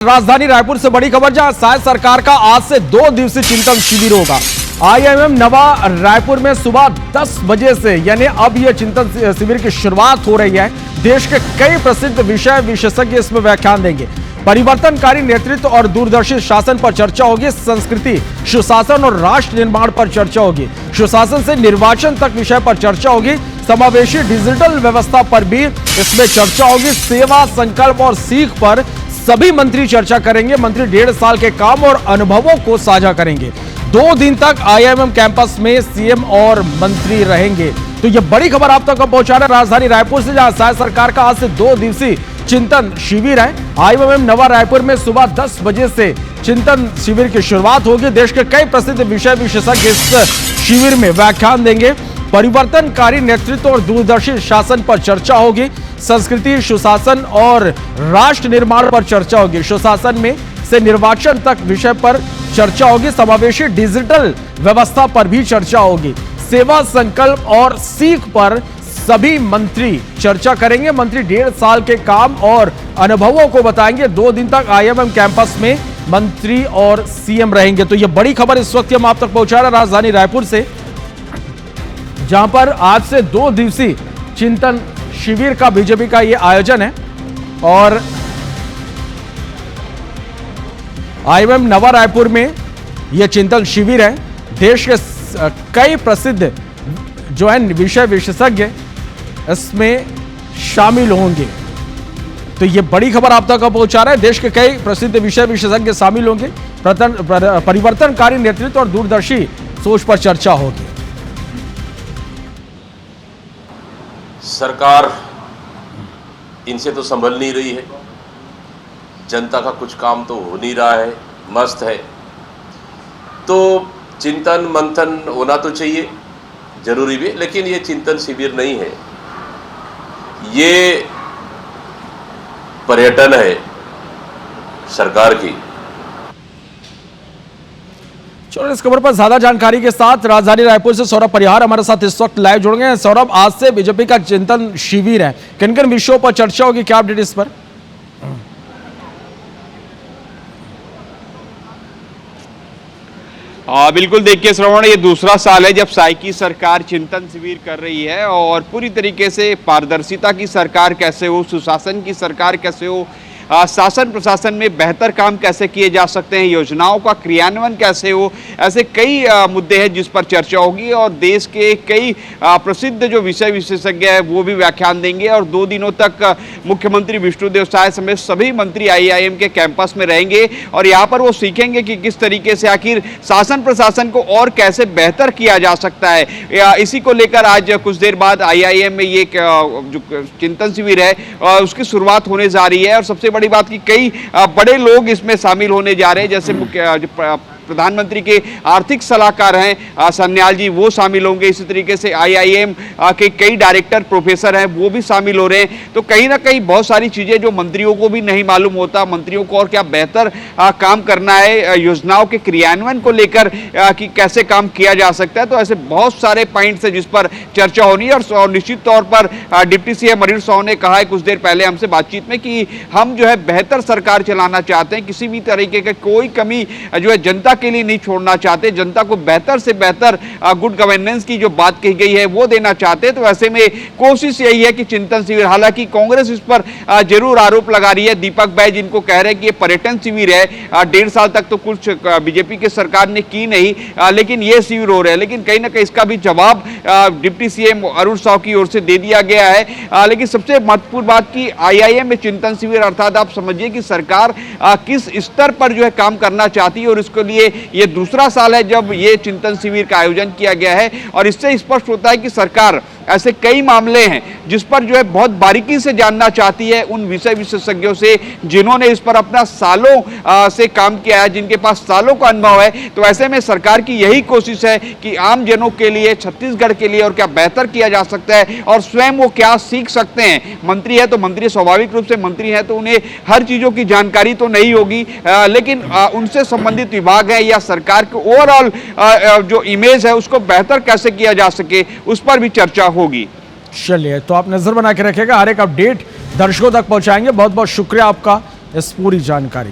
राजधानी रायपुर से बड़ी खबर, जहां शायद सरकार का आज से 2 दिवसीय चिंतन शिविर होगा। आईआईएम नवा रायपुर में सुबह 10 बजे से यानी अब यह चिंतन शिविर की शुरुआत हो रही है। देश के कई प्रसिद्ध विषय विशेषज्ञ इसमें व्याख्यान देंगे। परिवर्तनकारी नेतृत्व और दूरदर्शी शासन पर चर्चा होगी। संस्कृति, सुशासन और राष्ट्र निर्माण पर चर्चा होगी। सुशासन से निर्वाचन तक विषय पर चर्चा होगी। समावेशी डिजिटल व्यवस्था पर भी इसमें चर्चा होगी। सेवा, संकल्प और सीख पर सभी मंत्री चर्चा करेंगे। मंत्री 1.5 साल के काम और अनुभवों को साझा करेंगे। 2 दिन तक आईआईएम कैंपस में सीएम और मंत्री रहेंगे। तो यह बड़ी खबर आप तक पहुंचा रहे राजधानी रायपुर से, जहां शायद सरकार का आज से 2 दिवसीय चिंतन शिविर है। आईआईएम नवा रायपुर में सुबह 10 बजे से चिंतन शिविर की शुरुआत होगी। देश के कई प्रसिद्ध विषय विशेषज्ञ इस शिविर में व्याख्यान देंगे। परिवर्तनकारी नेतृत्व और दूरदर्शी शासन पर चर्चा होगी। संस्कृति, सुशासन और राष्ट्र निर्माण पर चर्चा होगी। सुशासन में से निर्वाचन तक विषय पर चर्चा होगी। समावेशी डिजिटल व्यवस्था पर भी चर्चा होगी। सेवा, संकल्प और सीख पर सभी मंत्री चर्चा करेंगे। मंत्री 1.5 साल के काम और अनुभवों को बताएंगे। 2 दिन तक आईआईएम कैंपस में मंत्री और सीएम रहेंगे। तो यह बड़ी खबर इस वक्त हम आप तक पहुंचा रहे राजधानी रायपुर से, जहां पर आज से 2 दिवसीय चिंतन शिविर का बीजेपी का यह आयोजन है। और आईआईएम नवा रायपुर में यह चिंतन शिविर है। देश के कई प्रसिद्ध जो है विषय विशेषज्ञ इसमें शामिल होंगे। तो यह बड़ी खबर आप तक पहुंचा रहा है। देश के कई प्रसिद्ध विषय विशेषज्ञ शामिल होंगे। परिवर्तनकारी नेतृत्व और दूरदर्शी सोच पर चर्चा होगी। सरकार इनसे तो संभल नहीं रही है। जनता का कुछ काम तो हो नहीं रहा है, मस्त है। तो चिंतन मंथन होना तो चाहिए, जरूरी भी, लेकिन ये चिंतन शिविर नहीं है, ये पर्यटन है सरकार की। चलो इस खबर पर ज्यादा जानकारी के साथ राजधानी रायपुर से सौरभ परिहार हमारे साथ इस वक्त लाइव जुड़ गए। सौरभ, आज से बीजेपी का चिंतन शिविर है, किन किन विषयों पर चर्चा होगी, क्या अपडेट इस पर? बिल्कुल, देखिए श्रवण, ये दूसरा साल है जब साई की सरकार चिंतन शिविर कर रही है और पूरी तरीके से पारदर्शिता की सरकार कैसे हो, सुशासन की सरकार कैसे हो, शासन प्रशासन में बेहतर काम कैसे किए जा सकते हैं, योजनाओं का क्रियान्वयन कैसे हो, ऐसे कई मुद्दे हैं जिस पर चर्चा होगी। और देश के कई प्रसिद्ध जो विषय विशेषज्ञ हैं वो भी व्याख्यान देंगे। और 2 दिनों तक मुख्यमंत्री विष्णुदेव साय समेत सभी मंत्री आईआईएम के कैंपस में रहेंगे और यहाँ पर वो सीखेंगे कि किस तरीके से आखिर शासन प्रशासन को और कैसे बेहतर किया जा सकता है। इसी को लेकर आज कुछ देर बाद आईआईएम में ये जो चिंतन शिविर है उसकी शुरुआत होने जा रही है। और सबसे बड़ी बात कि कई बड़े लोग इसमें शामिल होने जा रहे हैं, जैसे प्रधानमंत्री के आर्थिक सलाहकार हैं सन्याल जी, वो शामिल होंगे। इसी तरीके से आईआईएम के कई डायरेक्टर प्रोफेसर हैं, वो भी शामिल हो रहे हैं। तो कहीं ना कहीं बहुत सारी चीज़ें जो मंत्रियों को भी नहीं मालूम होता, मंत्रियों को और क्या बेहतर काम करना है, योजनाओं के क्रियान्वयन को लेकर कि कैसे काम किया जा सकता है। तो ऐसे बहुत सारे पॉइंट्स हैं जिस पर चर्चा होनी है। और निश्चित तौर पर डिप्टी सीएम हरीश राव ने कहा है कुछ देर पहले हमसे बातचीत में कि हम जो है बेहतर सरकार चलाना चाहते हैं, किसी भी तरीके का कोई कमी जो है जनता के लिए नहीं छोड़ना चाहते, जनता को बेहतर से बेहतर गुड गवर्नेंस की जो बात कही गई है वो देना चाहते हैं। तो ऐसे में कोशिश यही है कि चिंतन शिविर, हालांकि कांग्रेस इस पर जरूर आरोप लगा रही है, दीपक भाई जिनको कह रहे हैं कि ये पर्यटन शिविर है, 1.5 साल तक तो कुछ बीजेपी के सरकार ने की नहीं, लेकिन ये शिविर हो रहा है। लेकिन कहीं ना कहीं इसका भी जवाब डिप्टी सीएम अरुण साव की ओर से दे दिया गया है। लेकिन सबसे महत्वपूर्ण बात की आईआईएम में चिंतन शिविर अर्थात आप समझिए कि सरकार किस स्तर पर जो है काम करना चाहती है। और इसके लिए ये दूसरा साल है जब ये चिंतन शिविर का आयोजन किया गया है। और इससे स्पष्ट होता है कि सरकार ऐसे कई मामले हैं जिस पर जो है बहुत बारीकी से जानना चाहती है उन विषय विशेषज्ञों से जिन्होंने इस पर अपना सालों से काम किया है, जिनके पास सालों का अनुभव है। तो ऐसे में सरकार की यही कोशिश है कि आम जनों के लिए, छत्तीसगढ़ के लिए और क्या बेहतर किया जा सकता है और स्वयं वो क्या सीख सकते हैं। मंत्री है तो मंत्री स्वाभाविक रूप से मंत्री है तो उन्हें हर चीजों की जानकारी तो नहीं होगी, लेकिन उनसे संबंधित विभाग है या सरकार के ओवरऑल जो इमेज है उसको बेहतर कैसे किया जा सके उस पर भी चर्चा होगी। चलिए, तो आप नजर बना के रखेगा, हर एक अपडेट दर्शकों तक पहुंचाएंगे। बहुत बहुत शुक्रिया आपका इस पूरी जानकारी।